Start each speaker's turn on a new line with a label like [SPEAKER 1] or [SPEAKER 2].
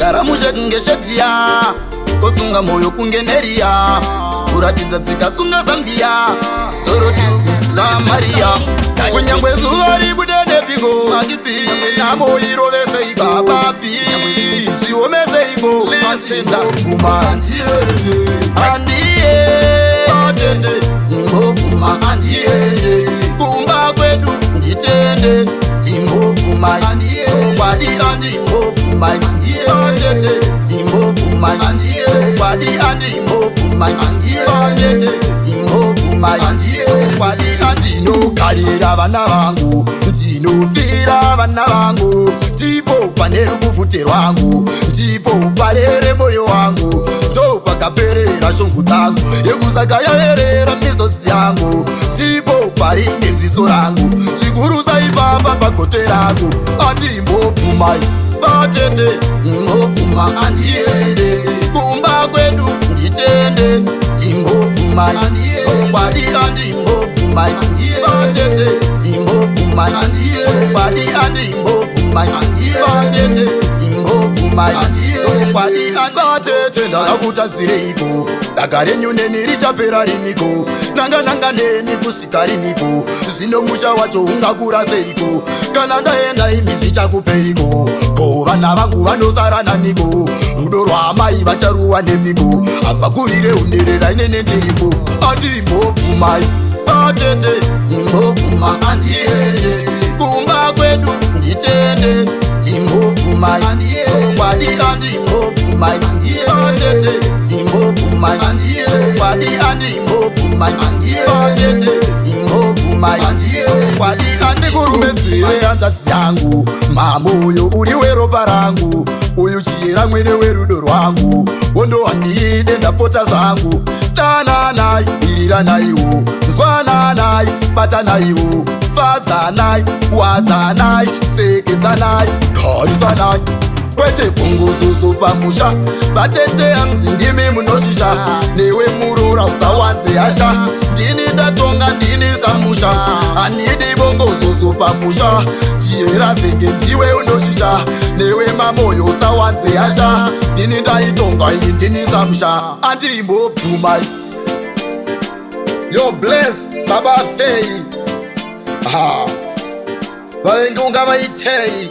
[SPEAKER 1] charamushe kunge shetiya kotsunga moyo kunge neriya kuratidza dzikasunga zambia sorotu zamariya kunyangwe zuva rikudenepiko namo irovesei babapi zviomeseiko masenda pfuma andiye atete ingopfuma andiye kumba kwedu nditende ingopfuma kwadi andingopfuma atete ingopfuma kwadi andingopfuma atete ingopfuma kwadi andinokarira vana vangu ndinofira vana vangu ndipo pane rukuvhute rwangu ndipo parere moyo wangu ndo pakaperera shungu dzangu yekusakayayerera misodzi yangu ndipo paringe ziso rangu zvikuru saipapa pagote rangu andimbopfumai batete ingopfuma andiende kumba kwedu nditende ingopfumai kwadi andimbopfumai batete ingopfumai kwadi andimbopfumai batete ingopfumai kwadi batete ndakakutadzireiko daka renyu neni richapera riniko nanga neni kusvika riniko zvino musha wacho ungakura seiko kana ndaenda imi zvichakupeiko ko vana vangu vanosara naniko rudo rwaamai vacharuwa nepiko havakurire underera inene ndiripo andimbopfumai batete ingopfuma andiende kumba kwedu nditende ingopfumai kwadi andingopfumai batete ingopfumai kwadi andingopfumai batete ingopfumai kwadi andikurumedzire hanzvadzi yangu mamoyo uri weropa rangu uyu chiyera mwene werudo rwangu wondowandiide ndapota zvangu dananai iriranaiwo nzwananai batanaiwo fadzanai wadzanai sekedzanai garisanai kwete punguzuzu pamusha batete hanzi ndimi munoshisha newe murora usawanze hasha ndini ndatonga ndini samusha hanidi bongozuzu pamusha chiyera zenge ndiwe unoshisha newe mamoyo usawanze hasha ndini ndaitonga iyi ndini samusha andimbopfumai yo bless baba fei vavengi unga vaitei